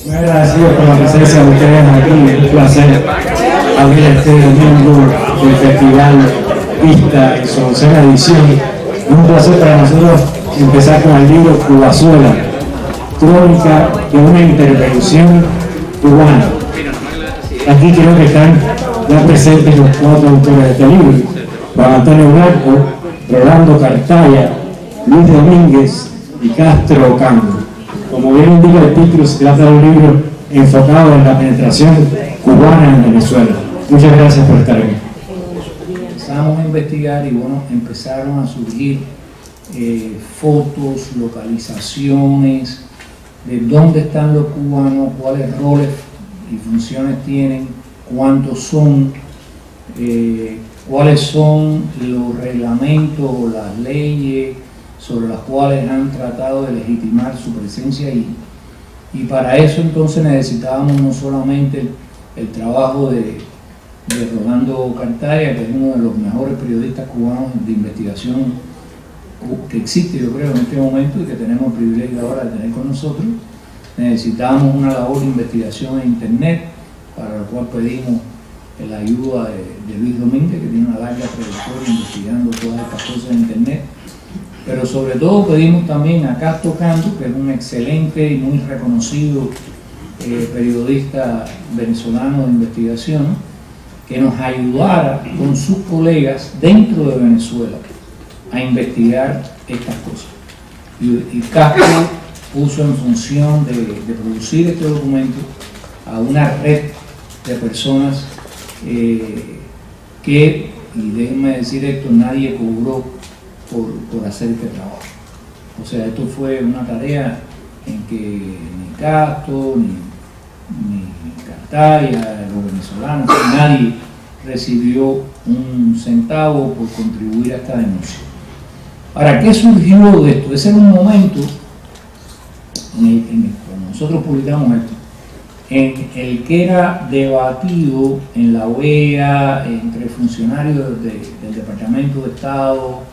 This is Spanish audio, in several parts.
Muy agradecido por la presencia de ustedes aquí, un placer abrir este domingo del Festival Vista en su 11ª edición. Es un placer para nosotros empezar con el libro Cubazuela, crónica de una intervención cubana. Aquí creo que están ya presentes los 4 autores de este libro: Juan Antonio Blanco, Rolando Cartaya, Luis Domínguez y Castro Ocampo. Como bien indica el título, se trata de un libro enfocado en la penetración cubana en Venezuela. Muchas gracias por estar aquí. Empezamos a investigar y bueno, empezaron a surgir fotos, localizaciones, de dónde están los cubanos, cuáles roles y funciones tienen, cuántos son, cuáles son los reglamentos o las leyes sobre las cuales han tratado de legitimar su presencia ahí. Y para eso entonces necesitábamos no solamente el trabajo de Rolando Cartaya, que es uno de los mejores periodistas cubanos de investigación que existe, yo creo, en este momento, y que tenemos el privilegio ahora de tener con nosotros. Necesitábamos una labor de investigación en internet, para lo cual pedimos la ayuda de Luis Domínguez, que tiene una larga trayectoria investigando todas estas cosas en internet. Pero sobre todo pedimos también a Castro Ocampo, que es un excelente y muy reconocido periodista venezolano de investigación, que nos ayudara con sus colegas dentro de Venezuela a investigar estas cosas. Y Castro puso en función de producir este documento a una red de personas que, y déjenme decir esto, nadie cobró por hacer este trabajo. O sea, esto fue una tarea en que ni Castro, ni Cartaya, los venezolanos, nadie recibió un centavo por contribuir a esta denuncia. Ahora, ¿qué surgió de esto? Ese era un momento cuando nosotros publicamos esto, en el que era debatido en la OEA, entre funcionarios del Departamento de Estado,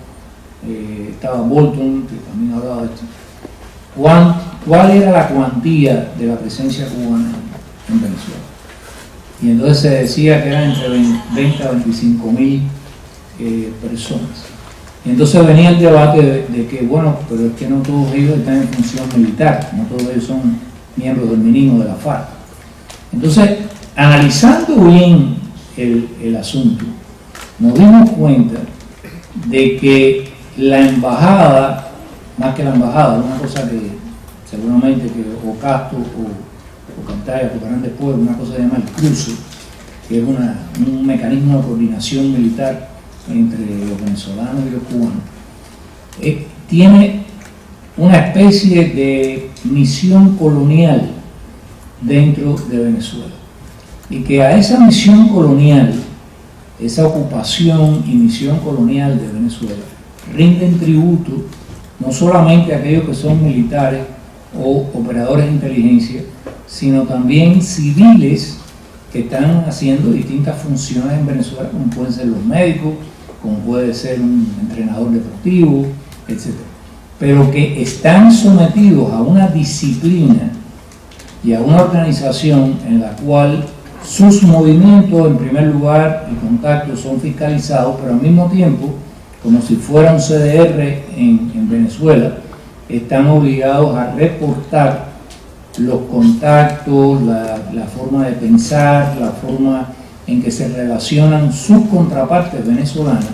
estaba Bolton, que también hablaba de esto, cuál era la cuantía de la presencia cubana en Venezuela. Y entonces se decía que eran entre 20 a 25 mil personas. Y entonces venía el debate de que, bueno, pero es que no todos ellos están en función militar, no todos ellos son miembros del MINIM o de la FARC. Entonces, analizando bien el asunto, nos dimos cuenta de que la embajada, más que la embajada, una cosa que seguramente que o Castro o Cartaya tocarán después, una cosa que se llama el cruce, que es un mecanismo de coordinación militar entre los venezolanos y los cubanos, tiene una especie de misión colonial dentro de Venezuela, y que a esa misión colonial, esa ocupación y misión colonial de Venezuela, rinden tributo no solamente a aquellos que son militares o operadores de inteligencia, sino también civiles que están haciendo distintas funciones en Venezuela, como pueden ser los médicos, como puede ser un entrenador deportivo, etc. Pero que están sometidos a una disciplina y a una organización en la cual sus movimientos, en primer lugar, y contactos son fiscalizados, pero al mismo tiempo, como si fuera un CDR en Venezuela, están obligados a reportar los contactos, la forma de pensar, la forma en que se relacionan sus contrapartes venezolanas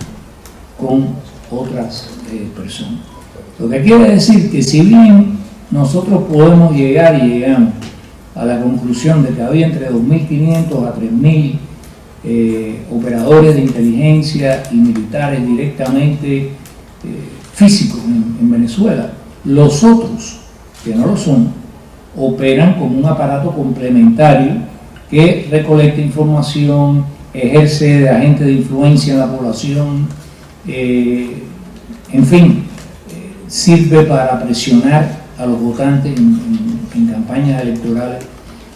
con otras personas. Lo que quiere decir que si bien nosotros podemos llegar y llegamos a la conclusión de que había entre 2.500 a 3.000 operadores de inteligencia y militares directamente físicos en Venezuela, los otros, que no lo son, operan como un aparato complementario que recolecta información, ejerce de agente de influencia en la población, en fin, sirve para presionar a los votantes en campañas electorales.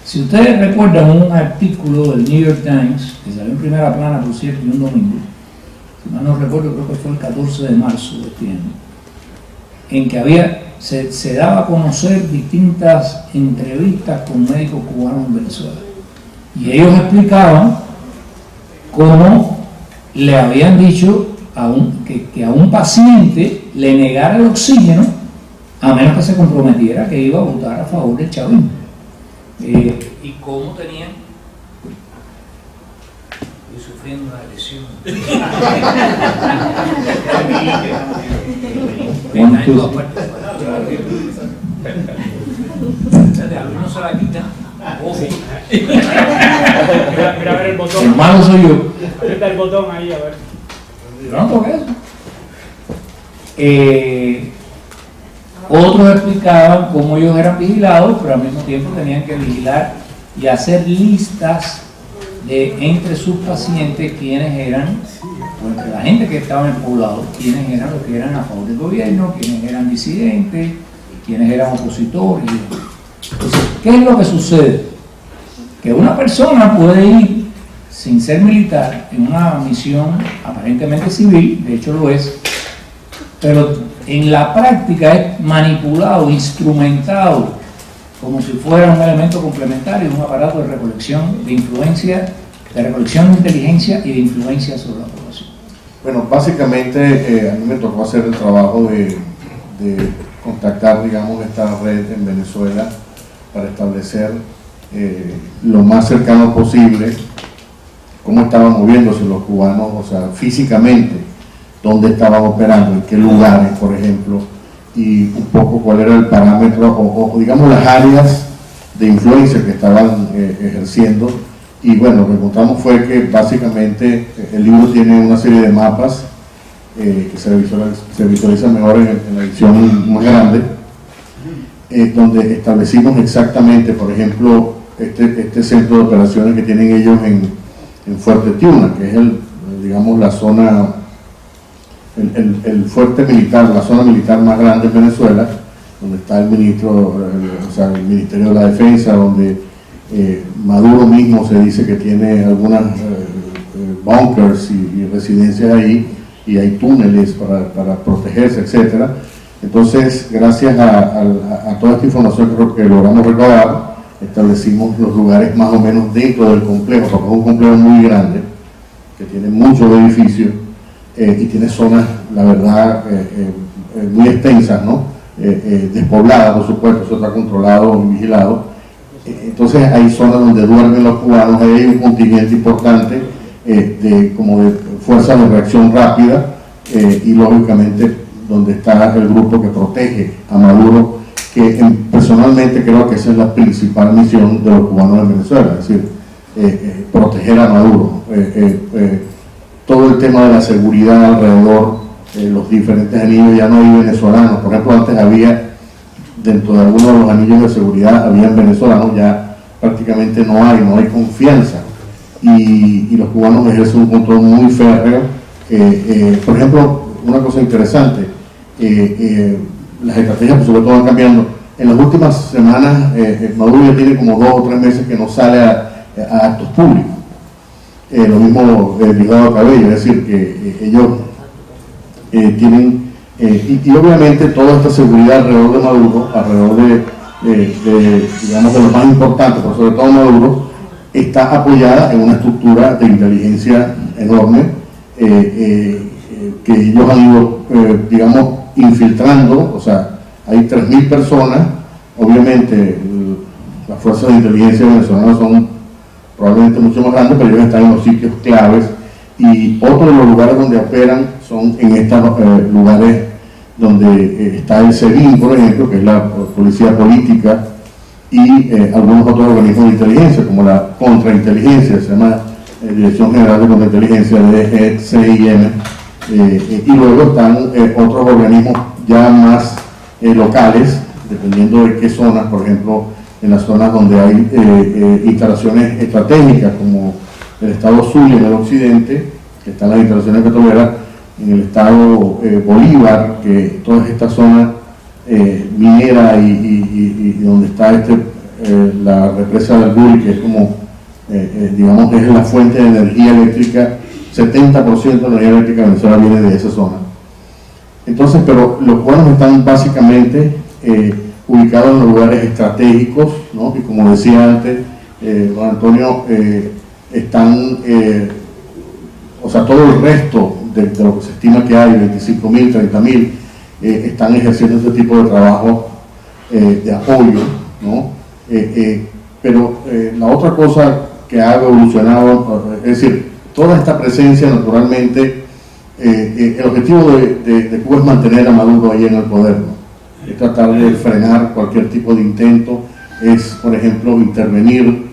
Si ustedes recuerdan un artículo del New York Times, que salió en primera plana, por cierto, y un domingo, si mal no recuerdo, creo que fue el 14 de marzo de este año, en que se daba a conocer distintas entrevistas con médicos cubanos en Venezuela. Y ellos explicaban cómo le habían dicho que a un paciente le negara el oxígeno a menos que se comprometiera que iba a votar a favor del chavismo. Y cómo tenían... Estoy sufriendo una lesión. No se la quita. Mira, a ver el botón. El malo soy yo. Aprieta el botón ahí, a ver. Yo no toqué eso. Otros explicaban cómo ellos eran vigilados, pero al mismo tiempo tenían que vigilar y hacer listas de entre sus pacientes quiénes eran, o entre la gente que estaba en el poblado, quiénes eran los que eran a favor del gobierno, quiénes eran disidentes, quiénes eran opositores. Entonces, ¿qué es lo que sucede? Que una persona puede ir sin ser militar en una misión aparentemente civil, de hecho lo es, pero en la práctica es manipulado, instrumentado, como si fuera un elemento complementario, un aparato de recolección de influencia, de recolección de inteligencia y de influencia sobre la población. Bueno, básicamente a mí me tocó hacer el trabajo de contactar, digamos, esta red en Venezuela para establecer lo más cercano posible cómo estaban moviéndose los cubanos, o sea, físicamente, dónde estaban operando, en qué lugares, por ejemplo, y un poco cuál era el parámetro o digamos las áreas de influencia que estaban ejerciendo. Y bueno, lo que encontramos fue que básicamente el libro tiene una serie de mapas que se visualizan mejor en la edición más grande, donde establecimos exactamente, por ejemplo, este centro de operaciones que tienen ellos en Fuerte Tiuna, que es digamos la zona, el fuerte militar, la zona militar más grande en Venezuela, donde está el Ministerio de la Defensa, donde Maduro mismo se dice que tiene algunas bunkers y residencias ahí, y hay túneles para protegerse, etcétera. Entonces, gracias a toda esta información que logramos recabar, establecimos los lugares más o menos dentro del complejo, porque es un complejo muy grande, que tiene muchos edificios y tiene zonas, la verdad, muy extensas, ¿no? Despobladas, por supuesto, eso está controlado y vigilado. Entonces hay zonas donde duermen los cubanos, hay un contingente importante como de fuerzas de reacción rápida y lógicamente donde está el grupo que protege a Maduro, que personalmente creo que esa es la principal misión de los cubanos en Venezuela, es decir, proteger a Maduro. Todo el tema de la seguridad alrededor, los diferentes anillos, ya no hay venezolanos. Por ejemplo, antes había, dentro de algunos de los anillos de seguridad, habían venezolanos, ya prácticamente no hay confianza. Y los cubanos ejercen un control muy férreo. Por ejemplo, una cosa interesante, las estrategias sobre todo van cambiando. En las últimas semanas, Maduro ya tiene como 2 o 3 meses que no sale a actos públicos. Lo mismo ligado a Cabello, es decir, que ellos tienen, y obviamente toda esta seguridad alrededor de Maduro, alrededor digamos, de lo más importante, pero sobre todo Maduro, está apoyada en una estructura de inteligencia enorme, que ellos han ido, digamos, infiltrando. O sea, hay 3.000 personas, obviamente las fuerzas de inteligencia venezolanas son probablemente mucho más grandes, pero ellos están en los sitios claves, y otros de los lugares donde operan son en estos lugares donde está el SEBIN, por ejemplo, que es la policía política, y algunos otros organismos de inteligencia, como la contrainteligencia, se llama Dirección General de Contrainteligencia, DGCIM, y luego están otros organismos ya más locales, dependiendo de qué zonas. Por ejemplo, en las zonas donde hay instalaciones estratégicas, como el estado Zulia en el occidente, que están las instalaciones petroleras, en el estado Bolívar, que toda esta zona minera y donde está la represa del Guri, que es como, digamos, es la fuente de energía eléctrica. 70% de la energía eléctrica de Venezuela viene de esa zona. Entonces, pero los cubanos están básicamente ubicados en los lugares estratégicos, ¿no? Y como decía antes, don Antonio, están, o sea, todo el resto de lo que se estima que hay, 25.000, 30.000, están ejerciendo este tipo de trabajo de apoyo, ¿no? Pero la otra cosa que ha evolucionado, es decir, toda esta presencia naturalmente, el objetivo de Cuba es mantener a Maduro ahí en el poder, ¿no? Es tratar de frenar cualquier tipo de intento, es, por ejemplo, intervenir,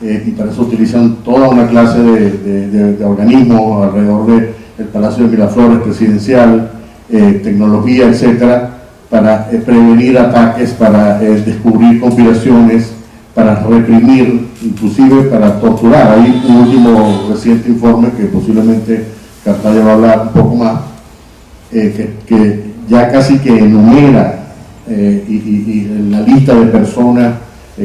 y para eso utilizan toda una clase de organismos alrededor del Palacio de Miraflores presidencial, tecnología, etcétera, para prevenir ataques, para descubrir conspiraciones, para reprimir, inclusive para torturar. Hay un último reciente informe que posiblemente Cartaya va a hablar un poco más, que ya casi que enumera y la lista de personas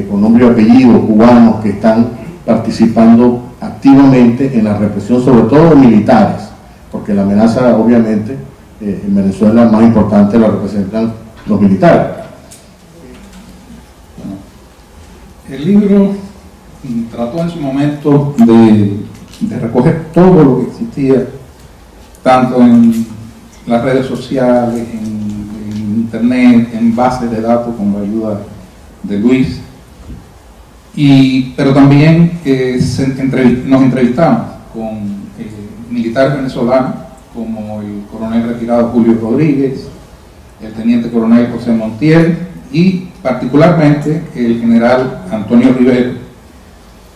con nombre y apellido cubanos que están participando activamente en la represión, sobre todo de militares, porque la amenaza obviamente en Venezuela más importante la representan los militares. El libro trató en su momento de recoger todo lo que existía, tanto en las redes sociales, en internet, en bases de datos con la ayuda de Luis, pero también nos entrevistamos con militares venezolanos como el coronel retirado Julio Rodríguez, el teniente coronel José Montiel y particularmente el general Antonio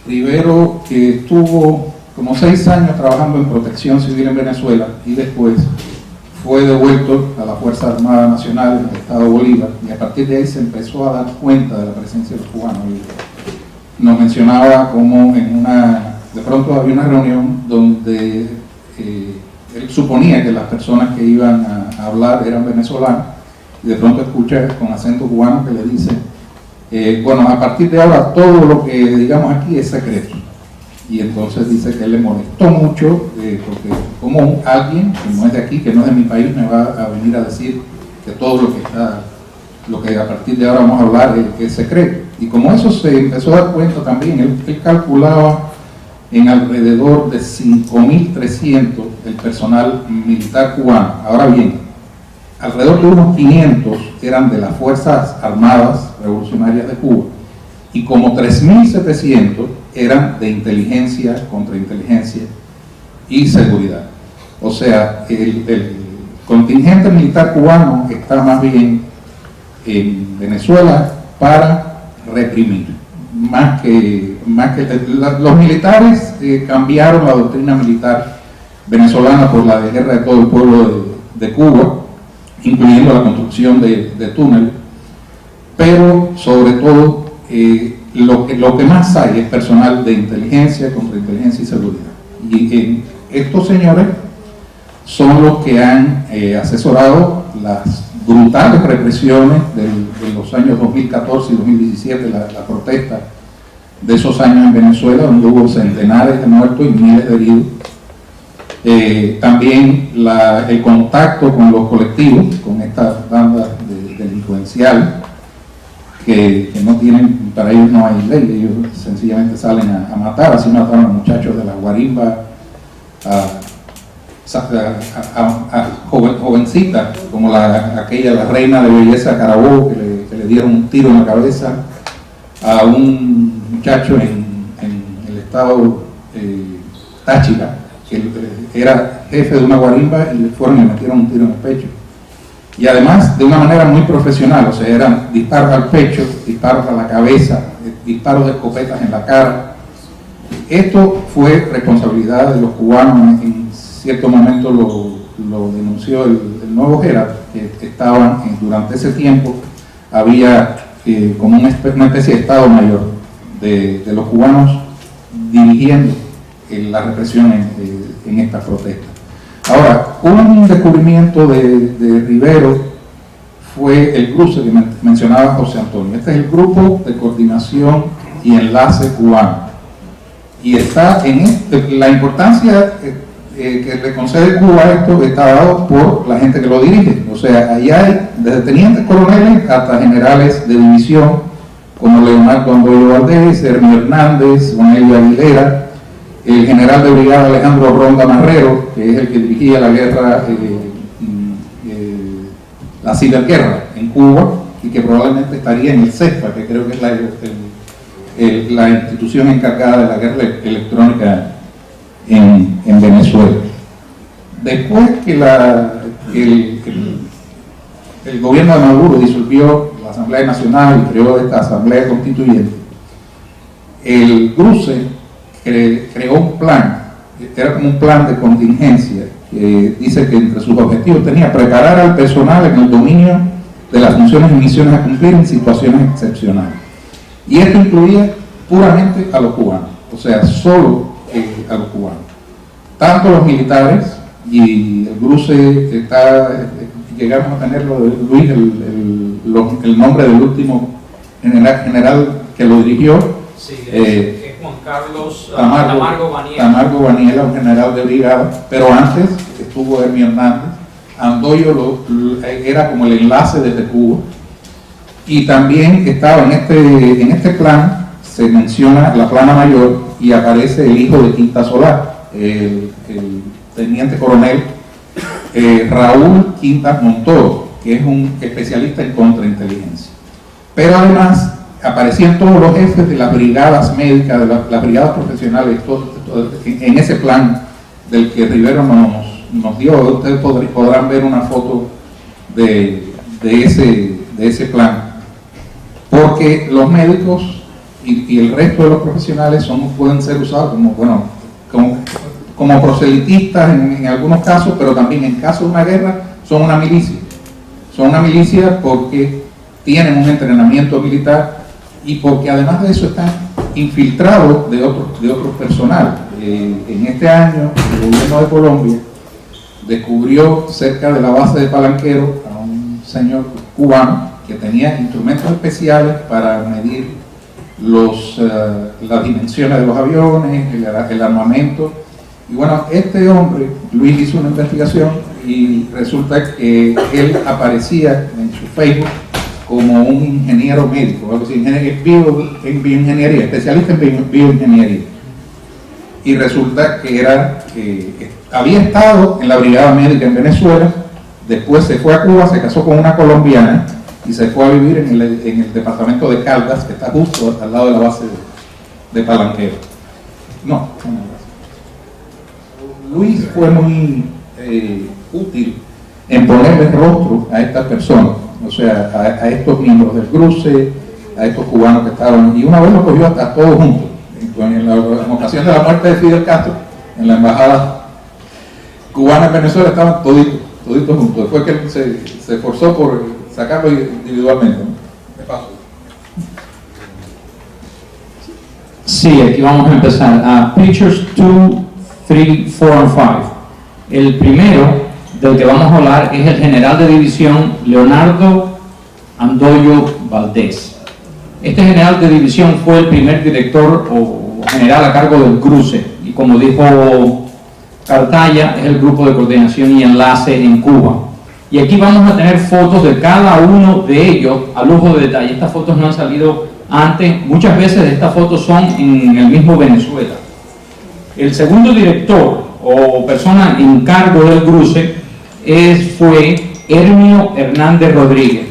Rivero, que estuvo como 6 años trabajando en protección civil en Venezuela y después fue devuelto a la Fuerza Armada Nacional en el Estado Bolívar, y a partir de ahí se empezó a dar cuenta de la presencia de los cubanos. Y nos mencionaba como de pronto había una reunión donde él suponía que las personas que iban a hablar eran venezolanas, y de pronto escucha con acento cubano que le dice, bueno, a partir de ahora todo lo que digamos aquí es secreto. Y entonces dice que él le molestó mucho, porque como alguien que no es de aquí, que no es de mi país, me va a venir a decir que todo lo que a partir de ahora vamos a hablar es secreto. Y como eso se empezó a dar cuenta también, él calculaba en alrededor de 5.300 el personal militar cubano. Ahora bien, alrededor de unos 500 eran de las Fuerzas Armadas Revolucionarias de Cuba, y como 3.700 eran de inteligencia, contrainteligencia y seguridad. O sea, el contingente militar cubano está más bien en Venezuela para reprimir, más que los militares cambiaron la doctrina militar venezolana por la de guerra de todo el pueblo de Cuba, incluyendo la construcción de túneles, pero sobre todo lo que más hay es personal de inteligencia, contrainteligencia y seguridad. Y estos señores son los que han asesorado las brutales represiones de los años 2014 y 2017, la protesta de esos años en Venezuela, donde hubo centenares de muertos y miles de heridos. También el contacto con los colectivos, con estas bandas delincuenciales, que no tienen, para ellos no hay ley, ellos sencillamente salen a matar. Así mataron a muchachos de la guarimba, a jovencitas como la reina de belleza Carabobo, que le dieron un tiro en la cabeza, a un muchacho en el estado Táchira, que era jefe de una guarimba, y le fueron y le metieron un tiro en el pecho. Y además de una manera muy profesional, o sea, eran disparos al pecho, disparos a la cabeza, disparos de escopetas en la cara. Esto fue responsabilidad de los cubanos. En cierto momento lo denunció el nuevo Gerard, que estaban durante ese tiempo, había como una especie de estado mayor de los cubanos dirigiendo la represión en estas protestas. Ahora, un descubrimiento de Rivero fue el cruce que mencionaba José Antonio. Este es el Grupo de Coordinación y Enlace Cubano. Y está en la importancia que le concede Cuba esto está dado por la gente que lo dirige. O sea, ahí hay desde tenientes coroneles hasta generales de división, como Leonardo Andoyo Valdés, Hermio Hernández, Onelio Aguilera, el general de brigada Alejandro Ronda Marrero, que es el que dirigía la guerra, la ciberguerra en Cuba, y que probablemente estaría en el CESPA, que creo que es la institución encargada de la guerra electrónica en Venezuela. Después que el gobierno de Maduro disolvió la Asamblea Nacional y creó esta Asamblea Constituyente, el GRUCE creó un plan, era como un plan de contingencia, que dice que entre sus objetivos tenía preparar al personal en el dominio de las funciones y misiones a cumplir en situaciones excepcionales. Y esto incluía puramente a los cubanos, o sea, solo a los cubanos. Tanto los militares, y el GRUCE llegamos a tenerlo de Luis, el nombre del último general que lo dirigió, sí, es Juan Carlos Tamargo Baniela, un general de brigada, pero antes estuvo Hermio Hernández. Andoyo era como el enlace desde Cuba, y también estaba en este plan, se menciona la plana mayor y aparece el hijo de Quinta Solar, el teniente coronel Raúl Quintas Montoro, que es un especialista en contrainteligencia. Pero además aparecían todos los jefes de las brigadas médicas, de las brigadas profesionales, en ese plan del que Rivero nos dio. Ustedes podrán ver una foto de ese plan, porque los médicos y el resto de los profesionales pueden ser usados como proselitistas en algunos casos, pero también en caso de una guerra son una milicia. Son una milicia porque tienen un entrenamiento militar y porque además de eso están infiltrados de otros personal. En este año el gobierno de Colombia descubrió cerca de la base de Palanquero a un señor cubano que tenía instrumentos especiales para medir las dimensiones de los aviones, el armamento. Y bueno, este hombre, Luis, hizo una investigación y resulta que él aparecía en su Facebook como un ingeniero médico, algo así, en bioingeniería, especialista en bioingeniería. Y resulta que había estado en la brigada médica en Venezuela, después se fue a Cuba, se casó con una colombiana y se fue a vivir en el departamento de Caldas, que está justo al lado de la base de Palanquero. Luis fue muy útil en ponerle rostro a estas personas, o sea, a estos miembros del GRUCE, a estos cubanos que estaban, y una vez lo cogió hasta todos juntos. En ocasión de la muerte de Fidel Castro, en la embajada cubana en Venezuela estaban toditos juntos. Después que él se esforzó por sacarlo individualmente, ¿no? ¿Qué pasó? Sí, aquí vamos a empezar. Pictures 2, 3, 4 and 5. El primero del que vamos a hablar es el general de división Leonardo Andoyo Valdés. Este general de división fue el primer director o general a cargo del GRUCE, y como dijo Cartaya, es el grupo de coordinación y enlace en Cuba. Y aquí vamos a tener fotos de cada uno de ellos a lujo de detalle. Estas fotos no han salido antes, muchas veces estas fotos son en el mismo Venezuela. El segundo director o persona en cargo del GRUCE fue Hermio Hernández Rodríguez.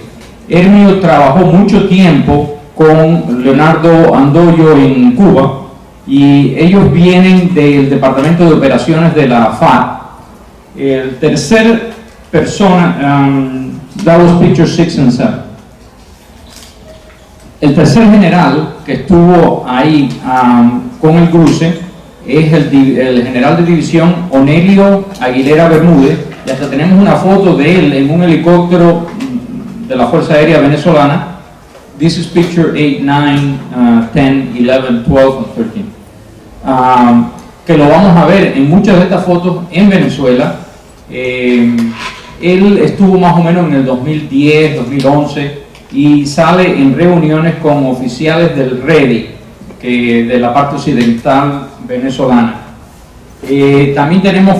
Hermio trabajó mucho tiempo con Leonardo Andoyo en Cuba, y ellos vienen del Departamento de Operaciones de la FARC. El tercer persona, that was picture 6 and 7. El tercer general que estuvo ahí con el GRUCE es el general de división Onelio Aguilera Bermúdez, y hasta tenemos una foto de él en un helicóptero de la Fuerza Aérea Venezolana. This is picture 8, 9, 10, 11, 12 and 13. Que lo vamos a ver en muchas de estas fotos en Venezuela. Él estuvo más o menos en el 2010, 2011 y sale en reuniones con oficiales del REDI, de la parte occidental venezolana. También tenemos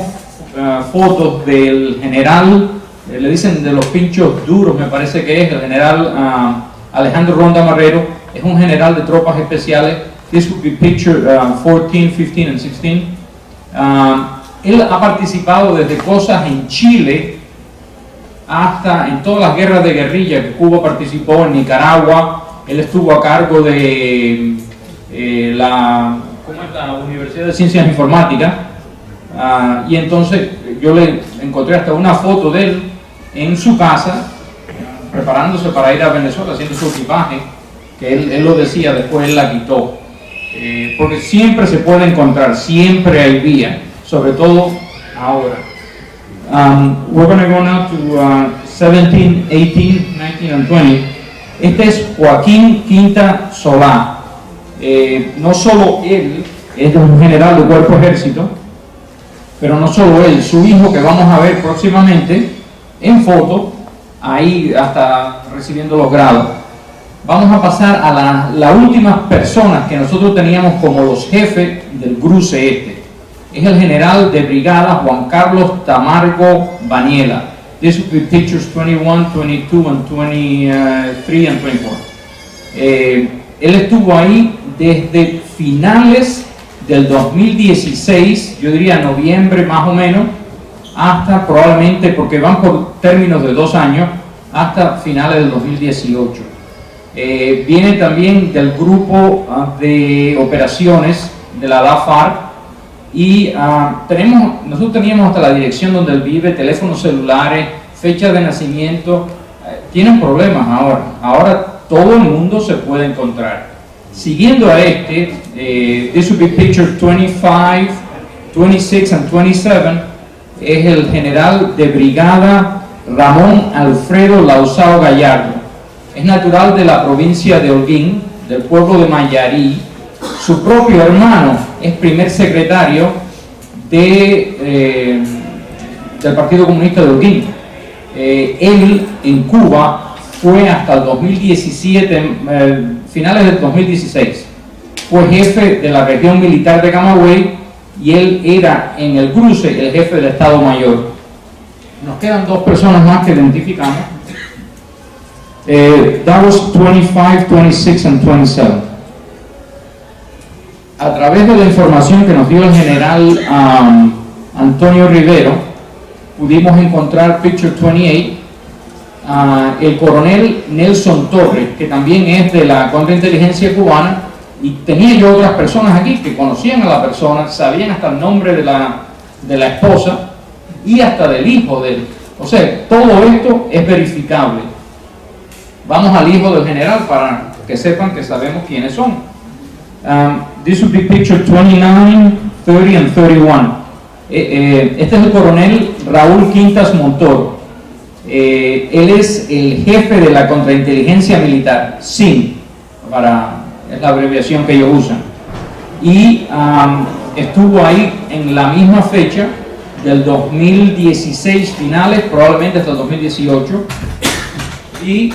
fotos del general, le dicen de los pinchos duros, me parece que es el general Alejandro Ronda Marrero. Es un general de tropas especiales. This would be picture 14, 15 and 16. Él ha participado desde cosas en Chile hasta en todas las guerras de guerrilla que Cuba participó, en Nicaragua. Él estuvo a cargo de la Universidad de Ciencias Informáticas, y entonces yo le encontré hasta una foto de él en su casa preparándose para ir a Venezuela, haciendo su equipaje, que él lo decía, después él la quitó, porque siempre se puede encontrar, siempre hay vía, sobre todo ahora. We're going to go now to 17, 18, 19 and 20. Este es Joaquín Quinta Solá. No solo él es un general del Cuerpo Ejército, pero no solo él, su hijo, que vamos a ver próximamente en foto, ahí hasta recibiendo los grados. Vamos a pasar a las últimas personas que nosotros teníamos como los jefes del gruce este. Es el general de brigada Juan Carlos Tamargo Baniela. This will be pictures 21, 22 and 23 and 24. Él estuvo ahí desde finales del 2016, yo diría noviembre más o menos, hasta probablemente, porque van por términos de 2 años, hasta finales del 2018. Viene también del grupo de operaciones de la DAFAR, y nosotros teníamos hasta la dirección donde él vive, teléfonos celulares, fecha de nacimiento. Tienen problemas ahora todo el mundo se puede encontrar. Siguiendo a this would be picture 25, 26 and 27, es el general de brigada Ramón Alfredo Lausao Gallardo. Es natural de la provincia de Holguín, del pueblo de Mayarí. Su propio hermano es primer secretario del Partido Comunista de Holguín. Él en Cuba fue hasta el 2017, finales del 2016, fue jefe de la región militar de Camagüey, y él era en el cruce el jefe del Estado Mayor. Nos quedan 2 personas más que identificamos. That was 25, 26 and 27. A través de la información que nos dio el general Antonio Rivero, pudimos encontrar picture 28, el coronel Nelson Torres, que también es de la contrainteligencia cubana, y tenía yo otras personas aquí que conocían a la persona, sabían hasta el nombre de la esposa y hasta del hijo de él. O sea, todo esto es verificable. Vamos al hijo del general para que sepan que sabemos quiénes son. This would be picture 29, 30 and 31. Este es el coronel Raúl Quintas Montoro. Él es el jefe de la contrainteligencia militar, SIM, es la abreviación que ellos usan. Y estuvo ahí en la misma fecha del 2016 finales, probablemente hasta el 2018. Y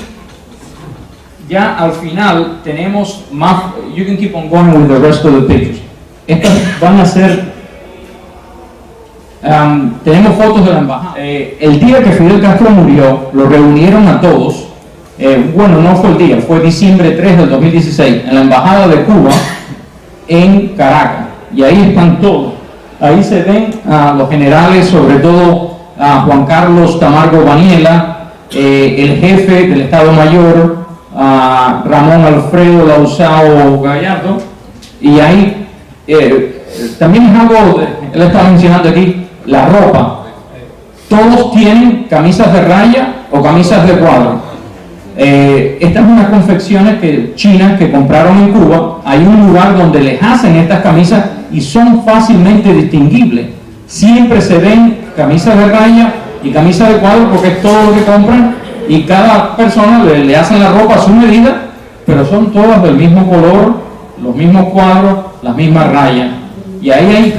ya al final tenemos más. You can keep on going with the rest of the pictures. Estas van a ser. Tenemos fotos de la embajada. El día que Fidel Castro murió, lo reunieron a todos. Bueno, no fue el día, fue diciembre 3 del 2016, en la embajada de Cuba en Caracas. Y ahí están todos. Ahí se ven a los generales, sobre todo a Juan Carlos Tamargo Baniela, el jefe del Estado Mayor, a Ramón Alfredo Lausao Gallardo. Y ahí también es algo, él estaba mencionando aquí, la ropa. Todos tienen camisas de raya o camisas de cuadro. Estas son unas confecciones chinas que compraron en Cuba. Hay un lugar donde les hacen estas camisas y son fácilmente distinguibles. Siempre se ven camisas de raya y camisas de cuadro porque es todo lo que compran, y cada persona le hacen la ropa a su medida, pero son todas del mismo color, los mismos cuadros, las mismas rayas. Y ahí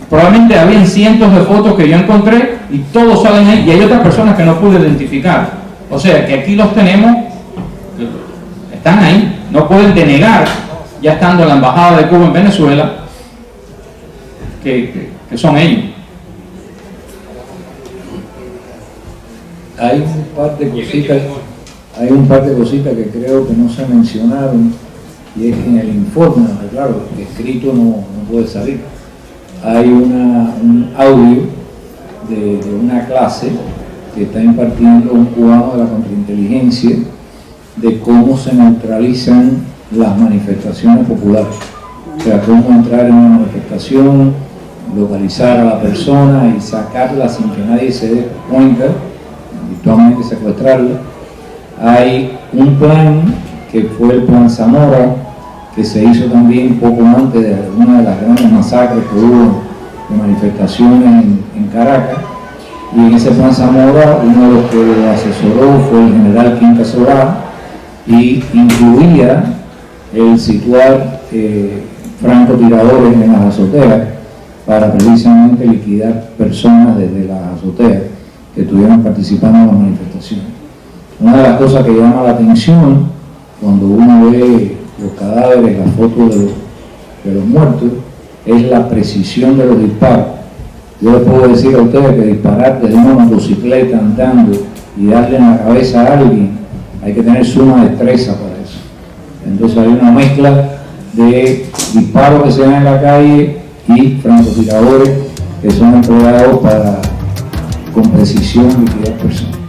probablemente habían cientos de fotos que yo encontré y todos salen ahí, y hay otras personas que no pude identificar. O sea que aquí los tenemos, están ahí, no pueden denegar, ya estando en la embajada de Cuba en Venezuela, que son ellos. Hay un par de cositas que creo que no se mencionaron, y es que en el informe, claro, escrito no puede salir. Hay un audio de una clase que está impartiendo un cubano de la contrainteligencia de cómo se neutralizan las manifestaciones populares. O sea, cómo entrar en una manifestación, localizar a la persona y sacarla sin que nadie se dé cuenta, virtualmente secuestrarla. Hay un plan que fue el Plan Zamora, que se hizo también poco antes de una de las grandes masacres que hubo de manifestaciones en Caracas, y en ese Plan Zamora uno de los que lo asesoró fue el general Quinta Solá, y incluía el situar francotiradores en las azoteas para precisamente liquidar personas desde las azoteas que estuvieran participando en las manifestaciones. Una de las cosas que llama la atención cuando uno ve los cadáveres, las fotos de los muertos, es la precisión de los disparos. Yo les puedo decir a ustedes que disparar desde una motocicleta andando y darle en la cabeza a alguien, hay que tener suma destreza para eso. Entonces hay una mezcla de disparos que se dan en la calle y francotiradores que son empleados para con precisión liquidar personas.